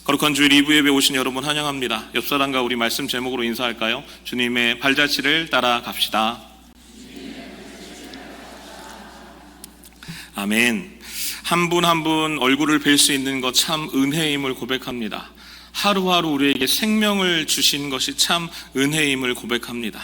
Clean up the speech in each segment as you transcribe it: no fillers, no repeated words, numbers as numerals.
거룩한 주일 2부 예배 오신 여러분 환영합니다. 옆 사람과 우리 말씀 제목으로 인사할까요? 주님의 발자취를 따라갑시다. 아멘. 한 분 한 분 얼굴을 뵐 수 있는 것 참 은혜임을 고백합니다. 하루하루 우리에게 생명을 주신 것이 참 은혜임을 고백합니다.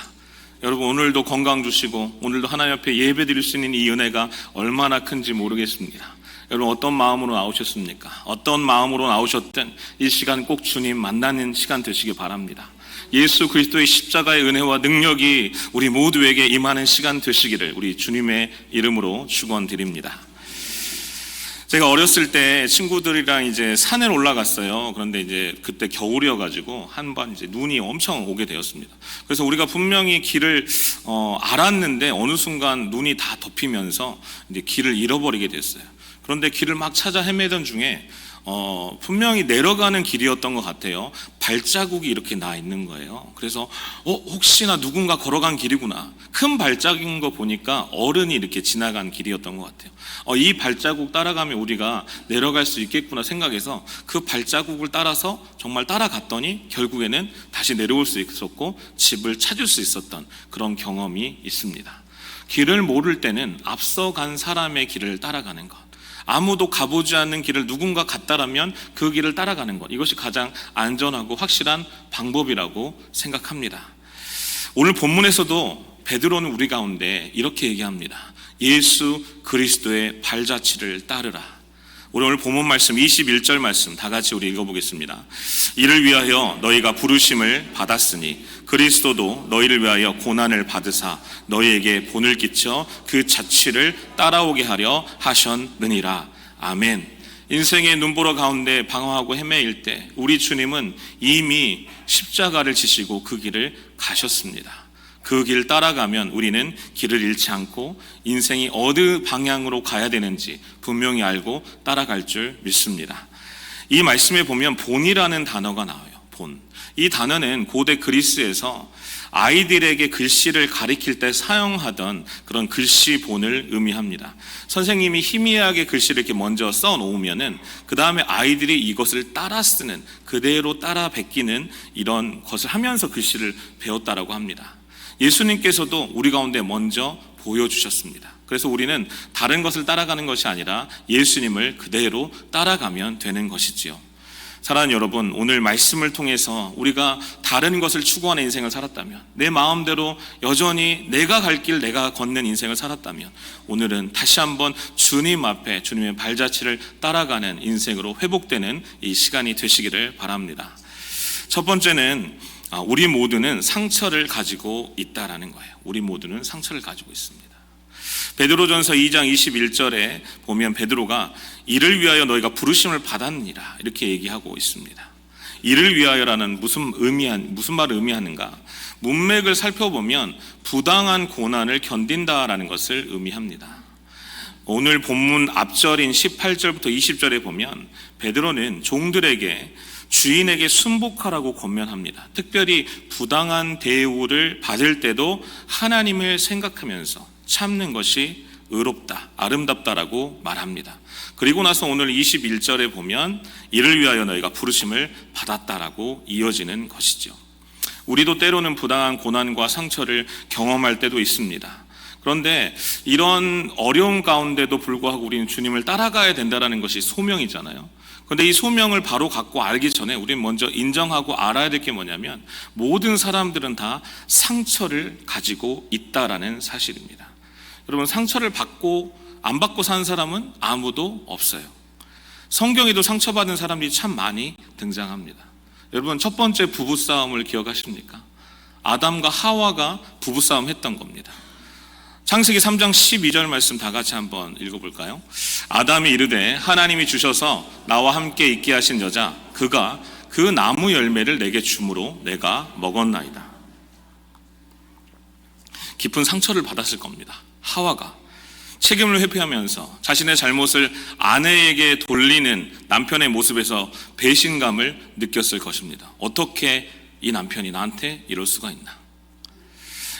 여러분, 오늘도 건강 주시고 오늘도 하나님 앞에 예배 드릴 수 있는 이 은혜가 얼마나 큰지 모르겠습니다. 여러분, 어떤 마음으로 나오셨습니까? 어떤 마음으로 나오셨든 이 시간 꼭 주님 만나는 시간 되시기 바랍니다. 예수 그리스도의 십자가의 은혜와 능력이 우리 모두에게 임하는 시간 되시기를 우리 주님의 이름으로 축원드립니다. 제가 어렸을 때 친구들이랑 이제 산을 올라갔어요. 그런데 이제 그때 겨울이어가지고 한번 이제 눈이 엄청 오게 되었습니다. 그래서 우리가 분명히 길을 알았는데 어느 순간 눈이 다 덮이면서 이제 길을 잃어버리게 됐어요. 그런데 길을 막 찾아 헤매던 중에 분명히 내려가는 길이었던 것 같아요. 발자국이 이렇게 나 있는 거예요. 그래서 혹시나 누군가 걸어간 길이구나. 큰 발자국인 거 보니까 어른이 이렇게 지나간 길이었던 것 같아요. 이 발자국 따라가면 우리가 내려갈 수 있겠구나 생각해서 그 발자국을 따라서 정말 따라갔더니 결국에는 다시 내려올 수 있었고 집을 찾을 수 있었던 그런 경험이 있습니다. 길을 모를 때는 앞서간 사람의 길을 따라가는 것, 아무도 가보지 않는 길을 누군가 갔다라면 그 길을 따라가는 것, 이것이 가장 안전하고 확실한 방법이라고 생각합니다. 오늘 본문에서도 베드로는 우리 가운데 이렇게 얘기합니다. 예수 그리스도의 발자취를 따르라. 우리 오늘 본문 말씀 21절 말씀 다 같이 우리 읽어보겠습니다. 이를 위하여 너희가 부르심을 받았으니 그리스도도 너희를 위하여 고난을 받으사 너희에게 본을 끼쳐 그 자취를 따라오게 하려 하셨느니라. 아멘. 인생의 눈보라 가운데 방황하고 헤매일 때 우리 주님은 이미 십자가를 지시고 그 길을 가셨습니다. 그 길 따라가면 우리는 길을 잃지 않고 인생이 어느 방향으로 가야 되는지 분명히 알고 따라갈 줄 믿습니다. 이 말씀에 보면 본이라는 단어가 나와요. 본. 이 단어는 고대 그리스에서 아이들에게 글씨를 가리킬 때 사용하던 그런 글씨 본을 의미합니다. 선생님이 희미하게 글씨를 이렇게 먼저 써 놓으면은 그 다음에 아이들이 이것을 따라 쓰는, 그대로 따라 베끼는 이런 것을 하면서 글씨를 배웠다라고 합니다. 예수님께서도 우리 가운데 먼저 보여주셨습니다. 그래서 우리는 다른 것을 따라가는 것이 아니라 예수님을 그대로 따라가면 되는 것이지요. 사랑하는 여러분, 오늘 말씀을 통해서 우리가 다른 것을 추구하는 인생을 살았다면, 내 마음대로 여전히 내가 갈 길 내가 걷는 인생을 살았다면, 오늘은 다시 한번 주님 앞에 주님의 발자취를 따라가는 인생으로 회복되는 이 시간이 되시기를 바랍니다. 첫 번째는 우리 모두는 상처를 가지고 있다라는 거예요. 우리 모두는 상처를 가지고 있습니다. 베드로전서 2장 21절에 보면 베드로가 이를 위하여 너희가 부르심을 받았느니라 이렇게 얘기하고 있습니다. 이를 위하여라는 무슨 말을 의미하는가? 문맥을 살펴보면 부당한 고난을 견딘다라는 것을 의미합니다. 오늘 본문 앞절인 18절부터 20절에 보면 베드로는 종들에게 주인에게 순복하라고 권면합니다. 특별히 부당한 대우를 받을 때도 하나님을 생각하면서 참는 것이 의롭다, 아름답다라고 말합니다. 그리고 나서 오늘 21절에 보면 이를 위하여 너희가 부르심을 받았다라고 이어지는 것이죠. 우리도 때로는 부당한 고난과 상처를 경험할 때도 있습니다. 그런데 이런 어려움 가운데도 불구하고 우리는 주님을 따라가야 된다는 것이 소명이잖아요. 그런데 이 소명을 바로 갖고 알기 전에 우리는 먼저 인정하고 알아야 될 게 뭐냐면 모든 사람들은 다 상처를 가지고 있다라는 사실입니다. 여러분, 상처를 받고 안 받고 사는 사람은 아무도 없어요. 성경에도 상처받은 사람들이 참 많이 등장합니다. 여러분, 첫 번째 부부싸움을 기억하십니까? 아담과 하와가 부부싸움 했던 겁니다. 창세기 3장 12절 말씀 다 같이 한번 읽어볼까요? 아담이 이르되 하나님이 주셔서 나와 함께 있게 하신 여자 그가 그 나무 열매를 내게 주므로 내가 먹었나이다. 깊은 상처를 받았을 겁니다. 하와가 책임을 회피하면서 자신의 잘못을 아내에게 돌리는 남편의 모습에서 배신감을 느꼈을 것입니다. 어떻게 이 남편이 나한테 이럴 수가 있나?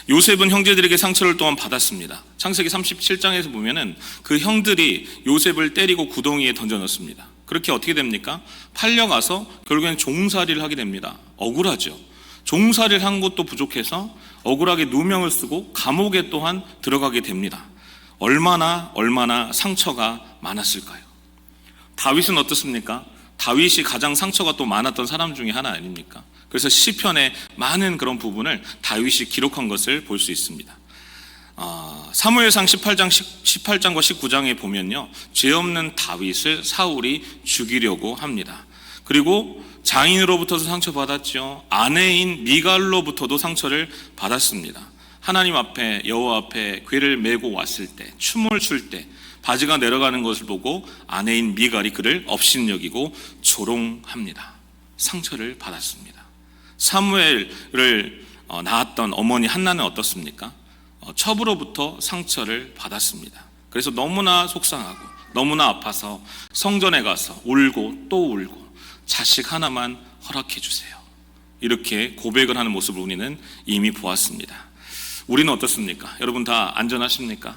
요셉은 형제들에게 상처를 또한 받았습니다. 창세기 37장에서 보면은 그 형들이 요셉을 때리고 구덩이에 던져 넣습니다. 그렇게 어떻게 됩니까? 팔려가서 결국엔 종살이를 하게 됩니다. 억울하죠. 종살이를 한 것도 부족해서 억울하게 누명을 쓰고 감옥에 또한 들어가게 됩니다. 얼마나 상처가 많았을까요? 다윗은 어떻습니까? 다윗이 가장 상처가 또 많았던 사람 중에 하나 아닙니까? 그래서 시편의 많은 그런 부분을 다윗이 기록한 것을 볼 수 있습니다. 사무엘상 18장과 19장에 보면요, 죄 없는 다윗을 사울이 죽이려고 합니다. 그리고 장인으로부터도 상처받았죠. 아내인 미갈로부터도 상처를 받았습니다. 하나님 앞에, 여호와 앞에 궤를 메고 왔을 때, 춤을 출 때 바지가 내려가는 것을 보고 아내인 미갈이 그를 업신여기고 조롱합니다. 상처를 받았습니다. 사무엘을 낳았던 어머니 한나는 어떻습니까? 첩으로부터 상처를 받았습니다. 그래서 너무나 속상하고 너무나 아파서 성전에 가서 울고 또 울고 자식 하나만 허락해 주세요. 이렇게 고백을 하는 모습을 우리는 이미 보았습니다. 우리는 어떻습니까? 여러분 다 안전하십니까?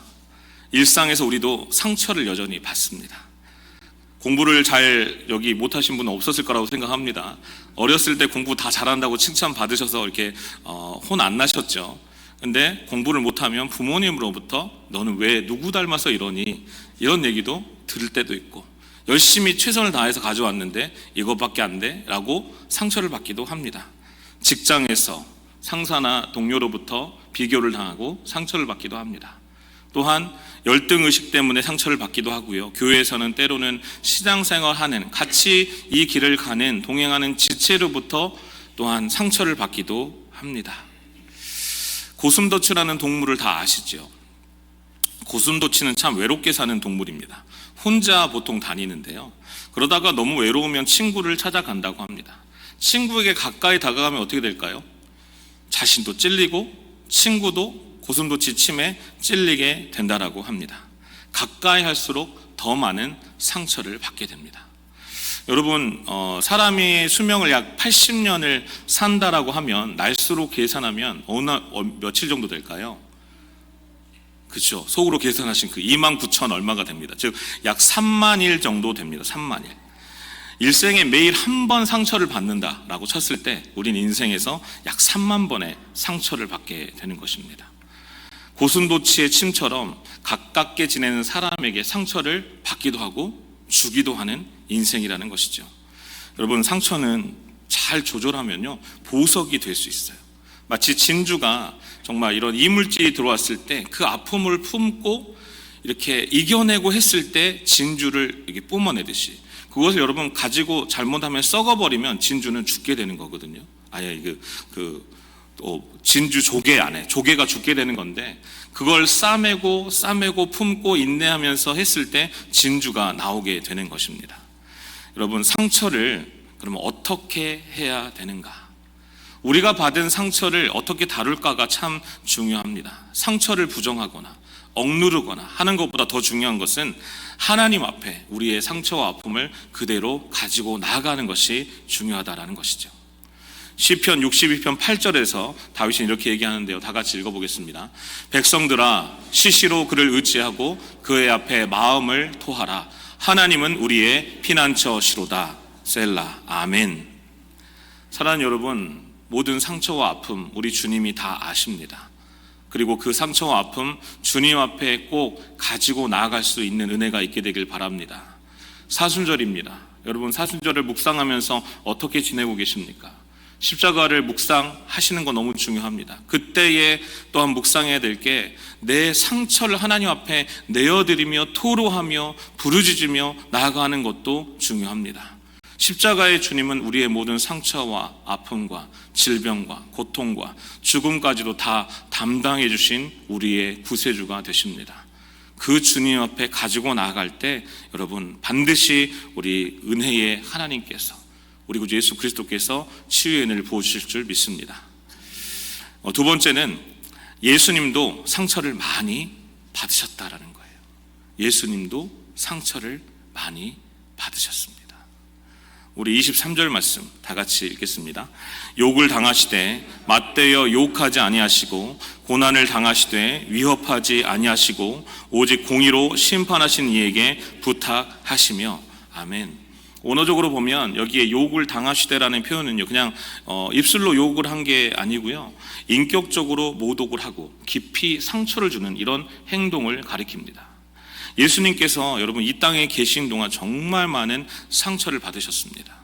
일상에서 우리도 상처를 여전히 받습니다. 공부를 잘 여기 못하신 분은 없었을 거라고 생각합니다. 어렸을 때 공부 다 잘한다고 칭찬 받으셔서 이렇게 혼 안 나셨죠. 근데 공부를 못하면 부모님으로부터 너는 왜 누구 닮아서 이러니? 이런 얘기도 들을 때도 있고, 열심히 최선을 다해서 가져왔는데 이것밖에 안 돼? 라고 상처를 받기도 합니다. 직장에서 상사나 동료로부터 비교를 당하고 상처를 받기도 합니다. 또한 열등의식 때문에 상처를 받기도 하고요. 교회에서는 때로는 신앙생활하는, 같이 이 길을 가는, 동행하는 지체로부터 또한 상처를 받기도 합니다. 고슴도치라는 동물을 다 아시죠? 고슴도치는 참 외롭게 사는 동물입니다. 혼자 보통 다니는데요. 그러다가 너무 외로우면 친구를 찾아간다고 합니다. 친구에게 가까이 다가가면 어떻게 될까요? 자신도 찔리고 친구도 고슴도치 침에 찔리게 된다라고 합니다. 가까이 할수록 더 많은 상처를 받게 됩니다. 여러분, 사람이 수명을 약 80년을 산다라고 하면 날수로 계산하면 며칠 정도 될까요? 그렇죠. 속으로 계산하신 그 29,000 얼마가 됩니다. 즉 약 3만 일 정도 됩니다. 3만 일. 일생에 매일 한 번 상처를 받는다라고 쳤을 때 우린 인생에서 약 3만 번의 상처를 받게 되는 것입니다. 고슴도치의 침처럼 가깝게 지내는 사람에게 상처를 받기도 하고 주기도 하는 인생이라는 것이죠. 여러분, 상처는 잘 조절하면요 보석이 될 수 있어요. 마치 진주가 정말 이런 이물질이 들어왔을 때 그 아픔을 품고 이렇게 이겨내고 했을 때 진주를 이렇게 뿜어내듯이, 그것을 여러분 가지고 잘못하면 썩어버리면 진주는 죽게 되는 거거든요. 아예 진주 조개 안에 조개가 죽게 되는 건데, 그걸 싸매고 품고 인내하면서 했을 때 진주가 나오게 되는 것입니다. 여러분, 상처를 그러면 어떻게 해야 되는가? 우리가 받은 상처를 어떻게 다룰까가 참 중요합니다. 상처를 부정하거나 억누르거나 하는 것보다 더 중요한 것은 하나님 앞에 우리의 상처와 아픔을 그대로 가지고 나아가는 것이 중요하다라는 것이죠. 시편 62편 8절에서 다윗이 이렇게 얘기하는데요. 다 같이 읽어보겠습니다. 백성들아, 시시로 그를 의지하고 그의 앞에 마음을 토하라. 하나님은 우리의 피난처시로다. 셀라. 아멘. 사랑하는 여러분, 모든 상처와 아픔 우리 주님이 다 아십니다. 그리고 그 상처와 아픔 주님 앞에 꼭 가지고 나아갈 수 있는 은혜가 있게 되길 바랍니다. 사순절입니다. 여러분, 사순절을 묵상하면서 어떻게 지내고 계십니까? 십자가를 묵상하시는 거 너무 중요합니다. 그때에 또한 묵상해야 될 게 내 상처를 하나님 앞에 내어드리며 토로하며 부르짖으며 나아가는 것도 중요합니다. 십자가의 주님은 우리의 모든 상처와 아픔과 질병과 고통과 죽음까지도 다 담당해 주신 우리의 구세주가 되십니다. 그 주님 앞에 가지고 나아갈 때 여러분 반드시 우리 은혜의 하나님께서, 우리 구주 예수 그리스도께서 치유의 은혜를 부어주실 줄 믿습니다. 두 번째는 예수님도 상처를 많이 받으셨다라는 거예요. 예수님도 상처를 많이 받으셨습니다. 우리 23절 말씀 다 같이 읽겠습니다. 욕을 당하시되 맞대어 욕하지 아니하시고 고난을 당하시되 위협하지 아니하시고 오직 공의로 심판하신 이에게 부탁하시며. 아멘. 원어적으로 보면 여기에 욕을 당하시되라는 표현은요, 그냥 입술로 욕을 한 게 아니고요, 인격적으로 모독을 하고 깊이 상처를 주는 이런 행동을 가리킵니다. 예수님께서 여러분 이 땅에 계신 동안 정말 많은 상처를 받으셨습니다.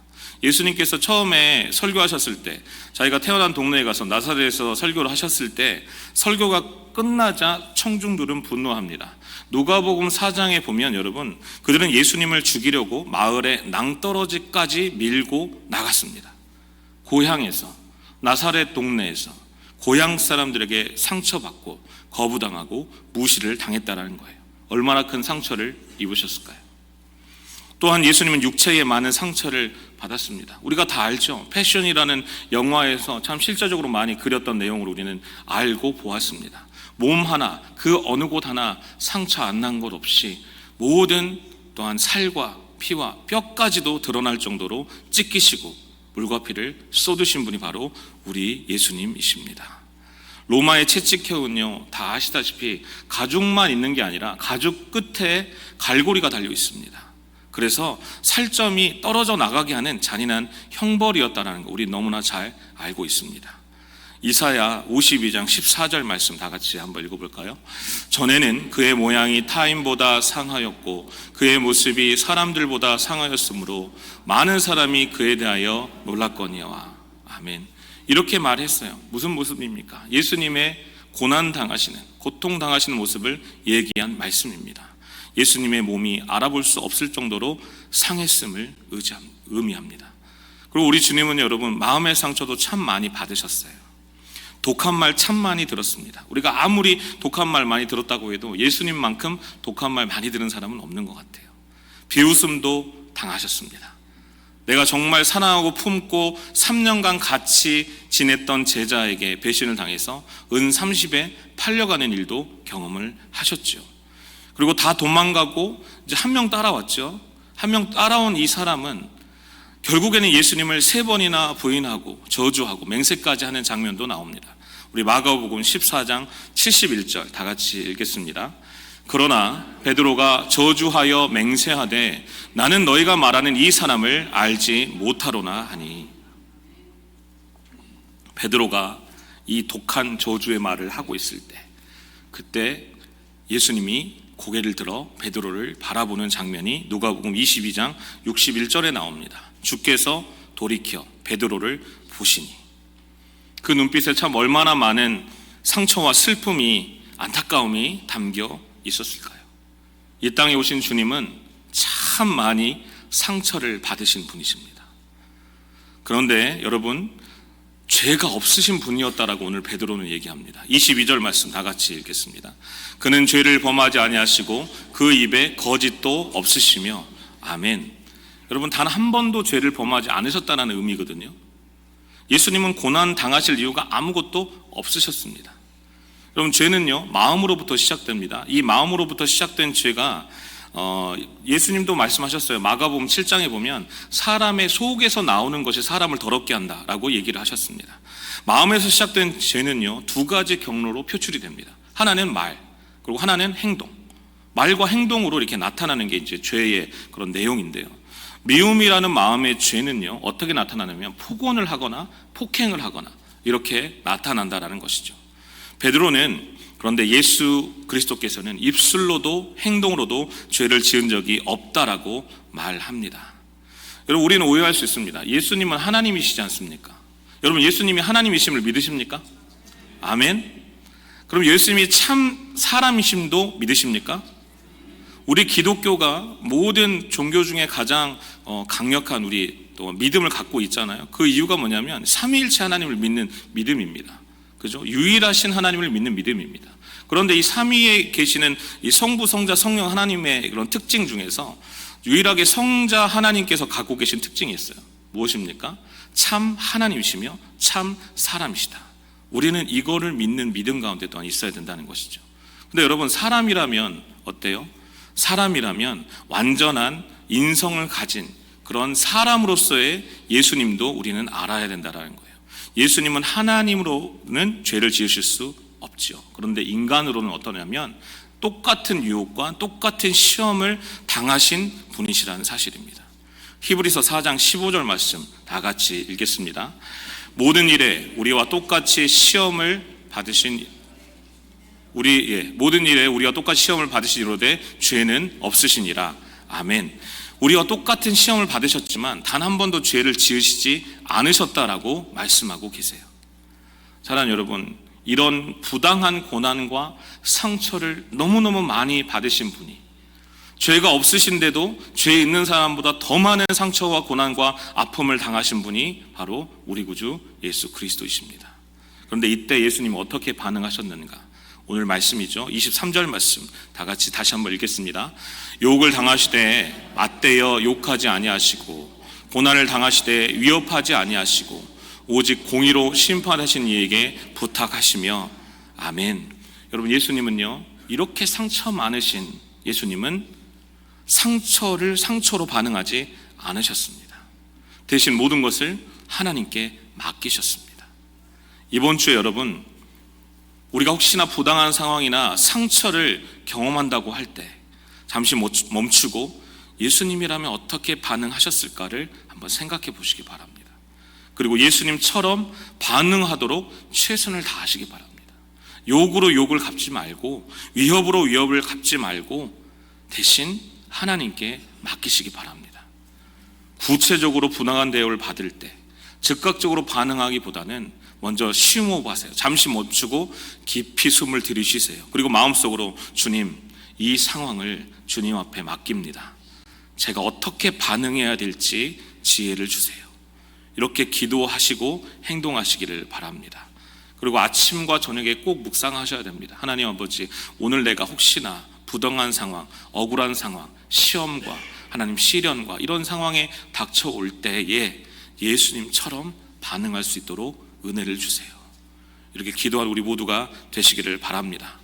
예수님께서 처음에 설교하셨을 때, 자기가 태어난 동네에 가서 나사렛에서 설교를 하셨을 때 설교가 끝나자 청중들은 분노합니다. 누가복음 4장에 보면 여러분, 그들은 예수님을 죽이려고 마을의 낭떠러지까지 밀고 나갔습니다. 고향에서, 나사렛 동네에서 고향 사람들에게 상처받고 거부당하고 무시를 당했다는 거예요. 얼마나 큰 상처를 입으셨을까요? 또한 예수님은 육체에 많은 상처를 받았습니다. 우리가 다 알죠. 패션이라는 영화에서 참 실제적으로 많이 그렸던 내용을 우리는 알고 보았습니다. 몸 하나, 그 어느 곳 하나 상처 안 난 것 없이 모든, 또한 살과 피와 뼈까지도 드러날 정도로 찢기시고 물과 피를 쏟으신 분이 바로 우리 예수님이십니다. 로마의 채찍형은요, 다 아시다시피 가죽만 있는 게 아니라 가죽 끝에 갈고리가 달려 있습니다. 그래서 살점이 떨어져 나가게 하는 잔인한 형벌이었다는 거 우리 너무나 잘 알고 있습니다. 이사야 52장 14절 말씀 다 같이 한번 읽어볼까요? 전에는 그의 모양이 타인보다 상하였고 그의 모습이 사람들보다 상하였으므로 많은 사람이 그에 대하여 놀랐거니와. 아멘. 이렇게 말했어요. 무슨 모습입니까? 예수님의 고난당하시는, 고통당하시는 모습을 얘기한 말씀입니다. 예수님의 몸이 알아볼 수 없을 정도로 상했음을 의미합니다. 그리고 우리 주님은 여러분 마음의 상처도 참 많이 받으셨어요. 독한 말 참 많이 들었습니다. 우리가 아무리 독한 말 많이 들었다고 해도 예수님만큼 독한 말 많이 들은 사람은 없는 것 같아요. 비웃음도 당하셨습니다. 내가 정말 사랑하고 품고 3년간 같이 지냈던 제자에게 배신을 당해서 은 30에 팔려가는 일도 경험을 하셨죠. 그리고 다 도망가고 이제 한 명 따라왔죠. 한 명 따라온 이 사람은 결국에는 예수님을 3번이나 부인하고 저주하고 맹세까지 하는 장면도 나옵니다. 우리 마가복음 14장 71절 다 같이 읽겠습니다. 그러나 베드로가 저주하여 맹세하되 나는 너희가 말하는 이 사람을 알지 못하로나 하니. 베드로가 이 독한 저주의 말을 하고 있을 때, 그때 예수님이 고개를 들어 베드로를 바라보는 장면이 누가복음 22장 61절에 나옵니다. 주께서 돌이켜 베드로를 보시니. 그 눈빛에 참 얼마나 많은 상처와 슬픔이, 안타까움이 담겨 있었을까요? 이 땅에 오신 주님은 참 많이 상처를 받으신 분이십니다. 그런데 여러분, 죄가 없으신 분이었다라고 오늘 베드로는 얘기합니다. 22절 말씀 다 같이 읽겠습니다. 그는 죄를 범하지 아니하시고 그 입에 거짓도 없으시며. 아멘. 여러분, 단 한 번도 죄를 범하지 않으셨다는 의미거든요. 예수님은 고난 당하실 이유가 아무것도 없으셨습니다. 여러분, 죄는요 마음으로부터 시작됩니다. 이 마음으로부터 시작된 죄가 예수님도 말씀하셨어요. 마가복음 7장에 보면 사람의 속에서 나오는 것이 사람을 더럽게 한다라고 얘기를 하셨습니다. 마음에서 시작된 죄는요 2가지 경로로 표출이 됩니다. 하나는 말, 그리고 하나는 행동. 말과 행동으로 이렇게 나타나는 게 이제 죄의 그런 내용인데요. 미움이라는 마음의 죄는요 어떻게 나타나냐면 폭언을 하거나 폭행을 하거나 이렇게 나타난다라는 것이죠. 베드로는 그런데 예수 그리스도께서는 입술로도 행동으로도 죄를 지은 적이 없다라고 말합니다. 여러분, 우리는 오해할 수 있습니다. 예수님은 하나님이시지 않습니까? 여러분, 예수님이 하나님이심을 믿으십니까? 아멘. 그럼 예수님이 참 사람이심도 믿으십니까? 우리 기독교가 모든 종교 중에 가장 강력한 우리 또 믿음을 갖고 있잖아요. 그 이유가 뭐냐면 삼위일체 하나님을 믿는 믿음입니다. 그죠? 유일하신 하나님을 믿는 믿음입니다. 그런데 이 삼위에 계시는 이 성부, 성자, 성령 하나님의 그런 특징 중에서 유일하게 성자 하나님께서 갖고 계신 특징이 있어요. 무엇입니까? 참 하나님이시며 참 사람이시다. 우리는 이거를 믿는 믿음 가운데 또한 있어야 된다는 것이죠. 근데 여러분, 사람이라면 어때요? 사람이라면 완전한 인성을 가진 그런 사람으로서의 예수님도 우리는 알아야 된다는 거예요. 예수님은 하나님으로는 죄를 지으실 수 없죠. 그런데 인간으로는 어떠냐면 똑같은 유혹과 똑같은 시험을 당하신 분이시라는 사실입니다. 히브리서 4장 15절 말씀 다 같이 읽겠습니다. 모든 일에 우리와 똑같이 시험을 받으신 이로되 죄는 없으시니라. 아멘. 우리와 똑같은 시험을 받으셨지만 단 한 번도 죄를 지으시지 않으셨다라고 말씀하고 계세요. 사랑하는 여러분, 이런 부당한 고난과 상처를 너무너무 많이 받으신 분이, 죄가 없으신데도 죄 있는 사람보다 더 많은 상처와 고난과 아픔을 당하신 분이 바로 우리 구주 예수 그리스도이십니다. 그런데 이때 예수님은 어떻게 반응하셨는가? 오늘 말씀이죠. 23절 말씀 다 같이 다시 한번 읽겠습니다. 욕을 당하시되 맞대어 욕하지 아니하시고 고난을 당하시되 위협하지 아니하시고 오직 공의로 심판하신 이에게 부탁하시며. 아멘. 여러분, 예수님은요, 이렇게 상처 많으신 예수님은 상처를 상처로 반응하지 않으셨습니다. 대신 모든 것을 하나님께 맡기셨습니다. 이번 주에 여러분, 우리가 혹시나 부당한 상황이나 상처를 경험한다고 할 때 잠시 멈추고 예수님이라면 어떻게 반응하셨을까를 한번 생각해 보시기 바랍니다. 그리고 예수님처럼 반응하도록 최선을 다하시기 바랍니다. 욕으로 욕을 갚지 말고 위협으로 위협을 갚지 말고 대신 하나님께 맡기시기 바랍니다. 구체적으로 부당한 대우를 받을 때 즉각적으로 반응하기보다는 먼저 심호흡하세요. 잠시 멈추고 깊이 숨을 들이쉬세요. 그리고 마음속으로 주님, 이 상황을 주님 앞에 맡깁니다. 제가 어떻게 반응해야 될지 지혜를 주세요. 이렇게 기도하시고 행동하시기를 바랍니다. 그리고 아침과 저녁에 꼭 묵상하셔야 됩니다. 하나님 아버지, 오늘 내가 혹시나 부당한 상황, 억울한 상황, 시험과 하나님 시련과 이런 상황에 닥쳐올 때에 예수님처럼 반응할 수 있도록 은혜를 주세요. 이렇게 기도할 우리 모두가 되시기를 바랍니다.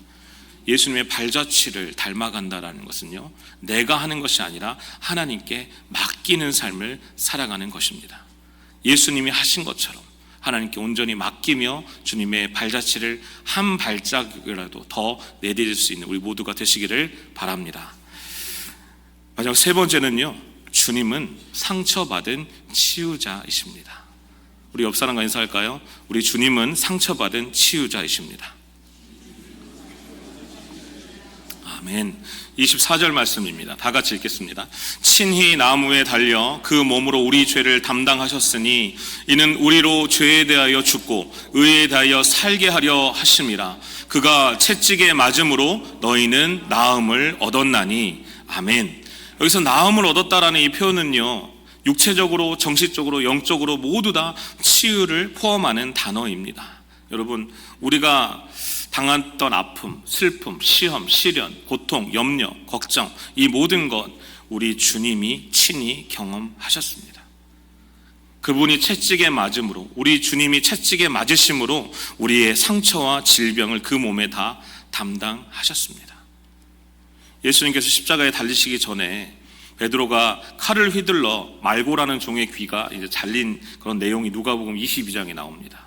예수님의 발자취를 닮아간다라는 것은요, 내가 하는 것이 아니라 하나님께 맡기는 삶을 살아가는 것입니다. 예수님이 하신 것처럼 하나님께 온전히 맡기며 주님의 발자취를 한 발자국이라도 더 내디딜 수 있는 우리 모두가 되시기를 바랍니다. 마지막 세 번째는요, 주님은 상처받은 치유자이십니다. 우리 옆 사람과 인사할까요? 우리 주님은 상처받은 치유자이십니다. 아멘. 24절 말씀입니다. 다 같이 읽겠습니다. 친히 나무에 달려 그 몸으로 우리 죄를 담당하셨으니 이는 우리로 죄에 대하여 죽고 의에 대하여 살게 하려 하심이라. 그가 채찍에 맞음으로 너희는 나음을 얻었나니. 아멘. 여기서 나음을 얻었다라는 이 표현은요, 육체적으로, 정신적으로, 영적으로 모두 다 치유를 포함하는 단어입니다. 여러분, 우리가 당했던 아픔, 슬픔, 시험, 시련, 고통, 염려, 걱정, 이 모든 것 우리 주님이 친히 경험하셨습니다. 그분이 채찍에 맞음으로, 우리 주님이 채찍에 맞으심으로 우리의 상처와 질병을 그 몸에 다 담당하셨습니다. 예수님께서 십자가에 달리시기 전에 베드로가 칼을 휘둘러 말고라는 종의 귀가 이제 잘린 그런 내용이 누가복음 22장에 나옵니다.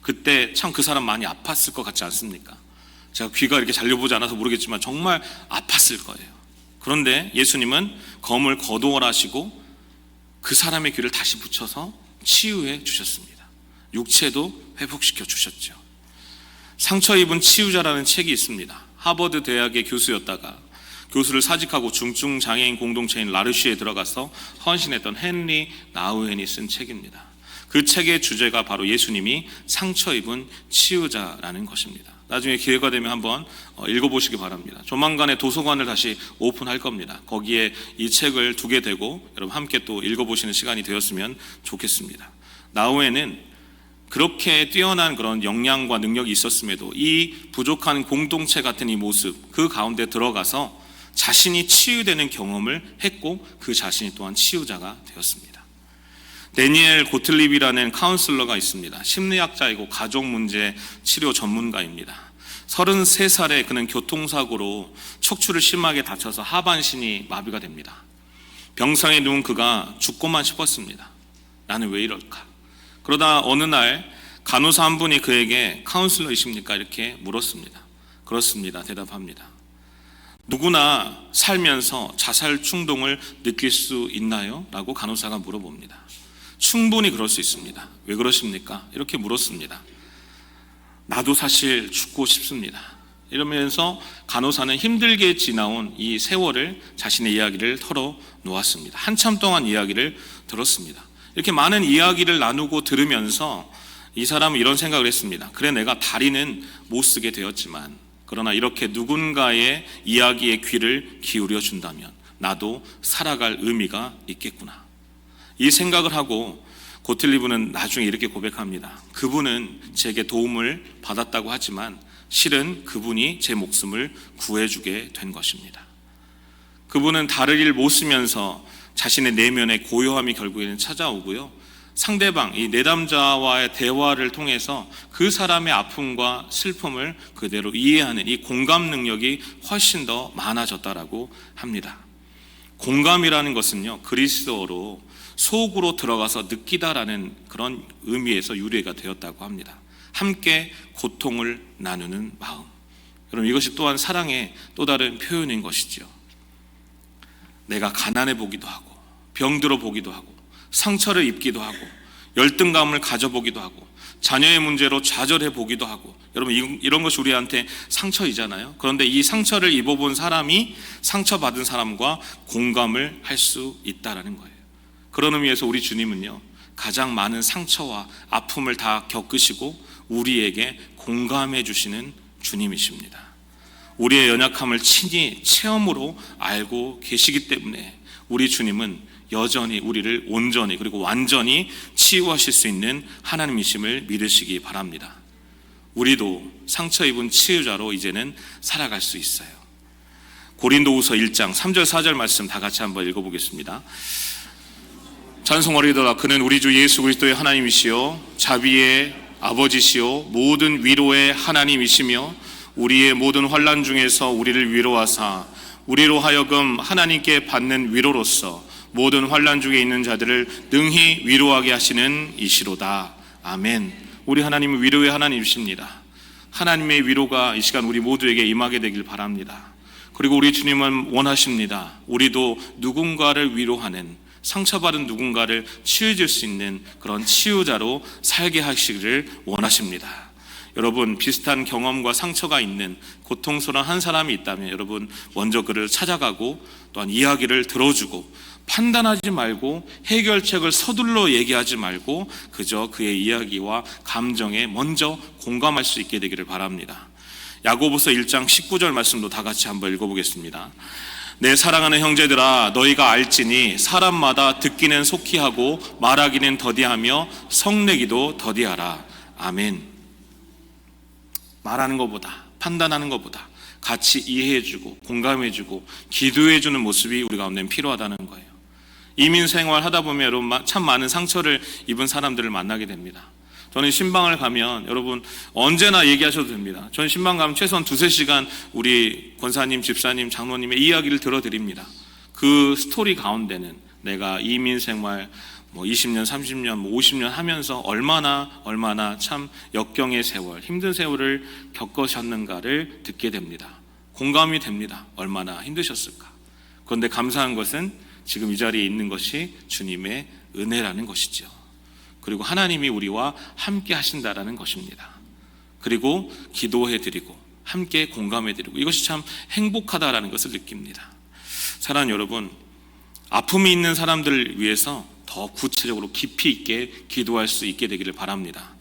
그때 참 그 사람 많이 아팠을 것 같지 않습니까? 제가 귀가 이렇게 잘려보지 않아서 모르겠지만 정말 아팠을 거예요. 그런데 예수님은 검을 거두어라시고 그 사람의 귀를 다시 붙여서 치유해 주셨습니다. 육체도 회복시켜 주셨죠. 상처 입은 치유자라는 책이 있습니다. 하버드 대학의 교수였다가 교수를 사직하고 중증 장애인 공동체인 라르쉬에 들어가서 헌신했던 헨리 나우헨이 쓴 책입니다. 그 책의 주제가 바로 예수님이 상처 입은 치유자라는 것입니다. 나중에 기회가 되면 한번 읽어보시기 바랍니다. 조만간에 도서관을 다시 오픈할 겁니다. 거기에 이 책을 두게 되고 여러분 함께 또 읽어보시는 시간이 되었으면 좋겠습니다. 나우헨은 그렇게 뛰어난 그런 역량과 능력이 있었음에도 이 부족한 공동체 같은 이 모습, 그 가운데 들어가서 자신이 치유되는 경험을 했고 그 자신이 또한 치유자가 되었습니다. 데니엘 고틀립이라는 카운슬러가 있습니다. 심리학자이고 가족 문제 치료 전문가입니다. 33살에 그는 교통사고로 척추를 심하게 다쳐서 하반신이 마비가 됩니다. 병상에 누운 그가 죽고만 싶었습니다. 나는 왜 이럴까? 그러다 어느 날 간호사 한 분이 그에게 카운슬러이십니까? 이렇게 물었습니다. 그렇습니다. 대답합니다. 누구나 살면서 자살 충동을 느낄 수 있나요? 라고 간호사가 물어봅니다. 충분히 그럴 수 있습니다. 왜 그러십니까? 이렇게 물었습니다. 나도 사실 죽고 싶습니다. 이러면서 간호사는 힘들게 지나온 이 세월을 자신의 이야기를 털어놓았습니다. 한참 동안 이야기를 들었습니다. 이렇게 많은 이야기를 나누고 들으면서 이 사람은 이런 생각을 했습니다. 그래, 내가 다리는 못 쓰게 되었지만 그러나 이렇게 누군가의 이야기에 귀를 기울여 준다면 나도 살아갈 의미가 있겠구나. 이 생각을 하고 고틀리브는 나중에 이렇게 고백합니다. 그분은 제게 도움을 받았다고 하지만 실은 그분이 제 목숨을 구해주게 된 것입니다. 그분은 다리를 못 쓰면서 자신의 내면의 고요함이 결국에는 찾아오고요. 상대방, 이 내담자와의 대화를 통해서 그 사람의 아픔과 슬픔을 그대로 이해하는 이 공감 능력이 훨씬 더 많아졌다라고 합니다. 공감이라는 것은요, 그리스어로 속으로 들어가서 느끼다라는 그런 의미에서 유래가 되었다고 합니다. 함께 고통을 나누는 마음. 여러분, 이것이 또한 사랑의 또 다른 표현인 것이죠. 내가 가난해 보기도 하고 병들어 보기도 하고 상처를 입기도 하고 열등감을 가져보기도 하고 자녀의 문제로 좌절해 보기도 하고, 여러분 이런 것이 우리한테 상처이잖아요. 그런데 이 상처를 입어본 사람이 상처받은 사람과 공감을 할 수 있다는 거예요. 그런 의미에서 우리 주님은요, 가장 많은 상처와 아픔을 다 겪으시고 우리에게 공감해 주시는 주님이십니다. 우리의 연약함을 친히 체험으로 알고 계시기 때문에 우리 주님은 여전히 우리를 온전히 그리고 완전히 치유하실 수 있는 하나님이심을 믿으시기 바랍니다. 우리도 상처 입은 치유자로 이제는 살아갈 수 있어요. 고린도후서 1장 3절 4절 말씀 다 같이 한번 읽어보겠습니다. 찬송하리이다. 그는 우리 주 예수 그리스도의 하나님이시요 자비의 아버지시요 모든 위로의 하나님이시며 우리의 모든 환난 중에서 우리를 위로하사 우리로 하여금 하나님께 받는 위로로서 모든 환난 중에 있는 자들을 능히 위로하게 하시는 이시로다. 아멘. 우리 하나님은 위로의 하나님이십니다. 하나님의 위로가 이 시간 우리 모두에게 임하게 되길 바랍니다. 그리고 우리 주님은 원하십니다. 우리도 누군가를 위로하는, 상처받은 누군가를 치유해줄 수 있는 그런 치유자로 살게 하시기를 원하십니다. 여러분, 비슷한 경험과 상처가 있는 고통스러운 한 사람이 있다면 여러분 먼저 그를 찾아가고 또한 이야기를 들어주고 판단하지 말고 해결책을 서둘러 얘기하지 말고 그저 그의 이야기와 감정에 먼저 공감할 수 있게 되기를 바랍니다. 야고보서 1장 19절 말씀도 다 같이 한번 읽어보겠습니다. 내 사랑하는 형제들아, 너희가 알지니 사람마다 듣기는 속히 하고 말하기는 더디하며 성내기도 더디하라. 아멘. 말하는 것보다, 판단하는 것보다 같이 이해해주고 공감해주고 기도해주는 모습이 우리 가운데는 필요하다는 거예요. 이민 생활 하다 보면 여러분 참 많은 상처를 입은 사람들을 만나게 됩니다. 저는 신방을 가면 여러분 언제나 얘기하셔도 됩니다. 저는 신방 가면 최소한 2-3시간 우리 권사님, 집사님, 장로님의 이야기를 들어드립니다. 그 스토리 가운데는 내가 이민 생활 20년, 30년, 50년 하면서 얼마나 참 역경의 세월, 힘든 세월을 겪으셨는가를 듣게 됩니다. 공감이 됩니다. 얼마나 힘드셨을까. 그런데 감사한 것은 지금 이 자리에 있는 것이 주님의 은혜라는 것이죠. 그리고 하나님이 우리와 함께 하신다라는 것입니다. 그리고 기도해드리고 함께 공감해드리고 이것이 참 행복하다라는 것을 느낍니다. 사랑하는 여러분, 아픔이 있는 사람들을 위해서 더 구체적으로 깊이 있게 기도할 수 있게 되기를 바랍니다.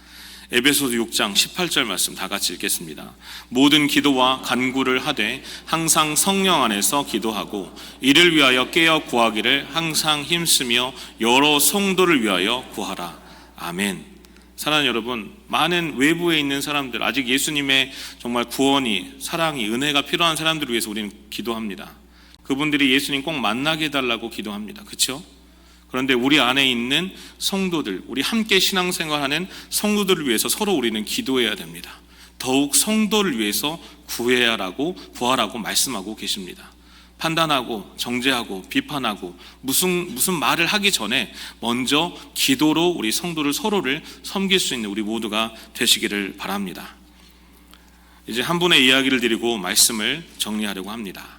에베소서 6장 18절 말씀 다 같이 읽겠습니다. 모든 기도와 간구를 하되 항상 성령 안에서 기도하고 이를 위하여 깨어 구하기를 항상 힘쓰며 여러 성도를 위하여 구하라. 아멘. 사랑하는 여러분, 많은 외부에 있는 사람들, 아직 예수님의 정말 구원이, 사랑이, 은혜가 필요한 사람들을 위해서 우리는 기도합니다. 그분들이 예수님 꼭 만나게 해달라고 기도합니다. 그렇죠? 그런데 우리 안에 있는 성도들, 우리 함께 신앙생활하는 성도들을 위해서 서로 우리는 기도해야 됩니다. 더욱 성도를 위해서 구하라고 말씀하고 계십니다. 판단하고 정죄하고 비판하고 무슨 말을 하기 전에 먼저 기도로 우리 성도를 서로를 섬길 수 있는 우리 모두가 되시기를 바랍니다. 이제 한 분의 이야기를 드리고 말씀을 정리하려고 합니다.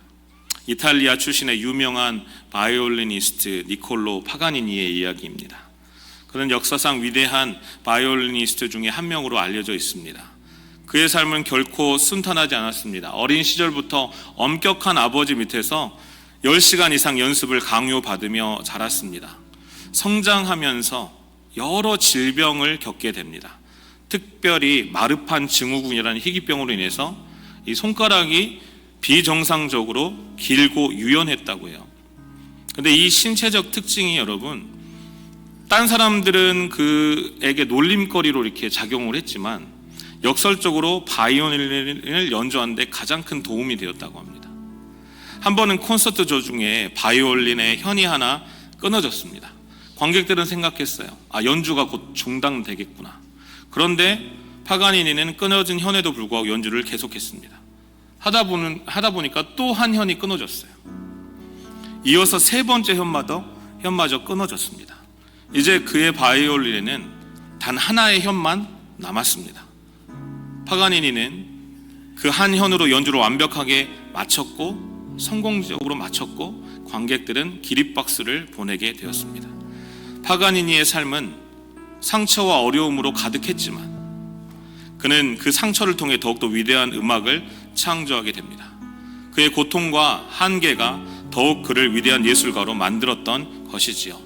이탈리아 출신의 유명한 바이올리니스트 니콜로 파가니니의 이야기입니다. 그는 역사상 위대한 바이올리니스트 중에 한 명으로 알려져 있습니다. 그의 삶은 결코 순탄하지 않았습니다. 어린 시절부터 엄격한 아버지 밑에서 10시간 이상 연습을 강요받으며 자랐습니다. 성장하면서 여러 질병을 겪게 됩니다. 특별히 마르판 증후군이라는 희귀병으로 인해서 이 손가락이 비정상적으로 길고 유연했다고 해요. 근데 이 신체적 특징이 여러분, 딴 사람들은 그에게 놀림거리로 이렇게 작용을 했지만 역설적으로 바이올린을 연주하는 데 가장 큰 도움이 되었다고 합니다. 한 번은 콘서트 도중에 바이올린의 현이 하나 끊어졌습니다. 관객들은 생각했어요. 연주가 곧 중단되겠구나. 그런데 파가니니는 끊어진 현에도 불구하고 연주를 계속했습니다. 하다 보니까 또 한 현이 끊어졌어요. 이어서 세 번째 현마저 끊어졌습니다. 이제 그의 바이올린에는 단 하나의 현만 남았습니다. 파가니니는 그 한 현으로 연주를 완벽하게 마쳤고 성공적으로 마쳤고 관객들은 기립박수를 보내게 되었습니다. 파가니니의 삶은 상처와 어려움으로 가득했지만 그는 그 상처를 통해 더욱더 위대한 음악을 창조하게 됩니다. 그의 고통과 한계가 더욱 그를 위대한 예술가로 만들었던 것이지요.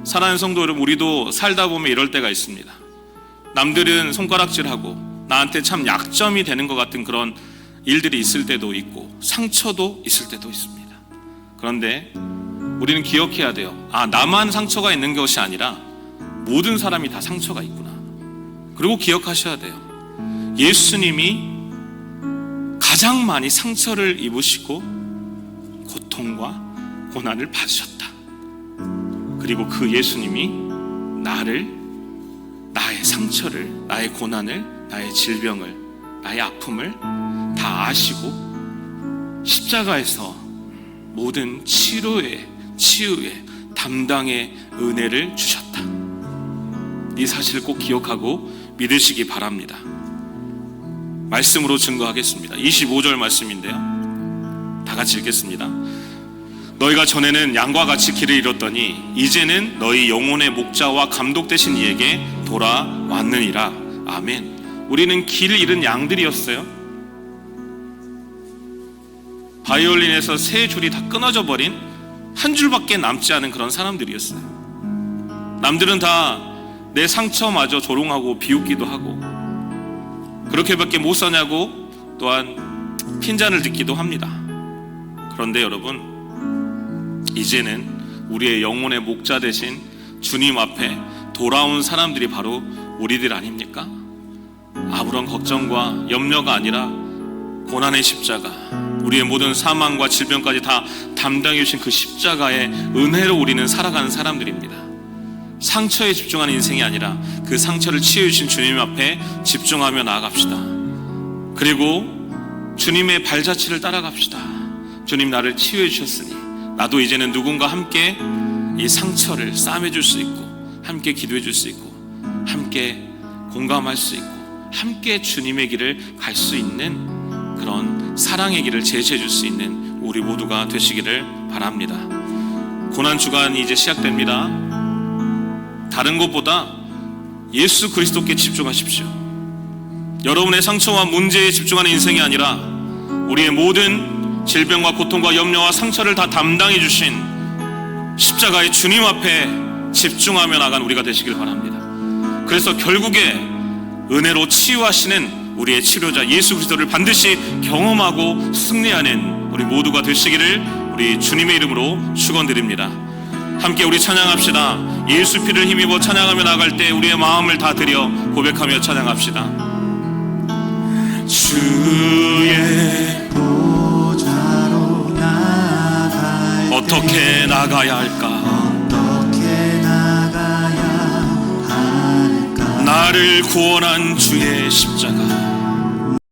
사랑하는 성도 여러분, 우리도 살다 보면 이럴 때가 있습니다. 남들은 손가락질하고 나한테 참 약점이 되는 것 같은 그런 일들이 있을 때도 있고 상처도 있을 때도 있습니다. 그런데 우리는 기억해야 돼요. 나만 상처가 있는 것이 아니라 모든 사람이 다 상처가 있구나. 그리고 기억하셔야 돼요. 예수님이 가장 많이 상처를 입으시고 고통과 고난을 받으셨다. 그리고 그 예수님이 나의 상처를, 나의 고난을, 나의 질병을, 나의 아픔을 다 아시고 십자가에서 모든 치유의 담당의 은혜를 주셨다. 이 사실을 꼭 기억하고 믿으시기 바랍니다. 말씀으로 증거하겠습니다. 25절 말씀인데요, 다 같이 읽겠습니다. 너희가 전에는 양과 같이 길을 잃었더니 이제는 너희 영혼의 목자와 감독 되신 이에게 돌아왔느니라. 아멘. 우리는 길을 잃은 양들이었어요. 바이올린에서 세 줄이 다 끊어져 버린 한 줄밖에 남지 않은 그런 사람들이었어요. 남들은 다 내 상처마저 조롱하고 비웃기도 하고 그렇게밖에 못 사냐고 또한 핀잔을 듣기도 합니다. 그런데 여러분, 이제는 우리의 영혼의 목자 되신 주님 앞에 돌아온 사람들이 바로 우리들 아닙니까? 아무런 걱정과 염려가 아니라 고난의 십자가, 우리의 모든 사망과 질병까지 다 담당해 주신 그 십자가의 은혜로 우리는 살아가는 사람들입니다. 상처에 집중하는 인생이 아니라 그 상처를 치유해 주신 주님 앞에 집중하며 나아갑시다. 그리고 주님의 발자취를 따라갑시다. 주님, 나를 치유해 주셨으니 나도 이제는 누군가 함께 이 상처를 싸매줄 수 있고 함께 기도해 줄 수 있고 함께 공감할 수 있고 함께 주님의 길을 갈 수 있는 그런 사랑의 길을 제시해 줄 수 있는 우리 모두가 되시기를 바랍니다. 고난주간이 이제 시작됩니다. 다른 것보다 예수 그리스도께 집중하십시오. 여러분의 상처와 문제에 집중하는 인생이 아니라 우리의 모든 질병과 고통과 염려와 상처를 다 담당해 주신 십자가의 주님 앞에 집중하며 나간 우리가 되시길 바랍니다. 그래서 결국에 은혜로 치유하시는 우리의 치료자 예수 그리스도를 반드시 경험하고 승리하는 우리 모두가 되시기를 우리 주님의 이름으로 축원드립니다. 함께 우리 찬양합시다. 예수 피를 힘입어 찬양하며 나갈 때 우리의 마음을 다 드려 고백하며 찬양합시다. 주의 보좌로 나갈 어떻게 나가야 할까? 어떻게 나가야 할까? 나를 구원한 주의 십자가,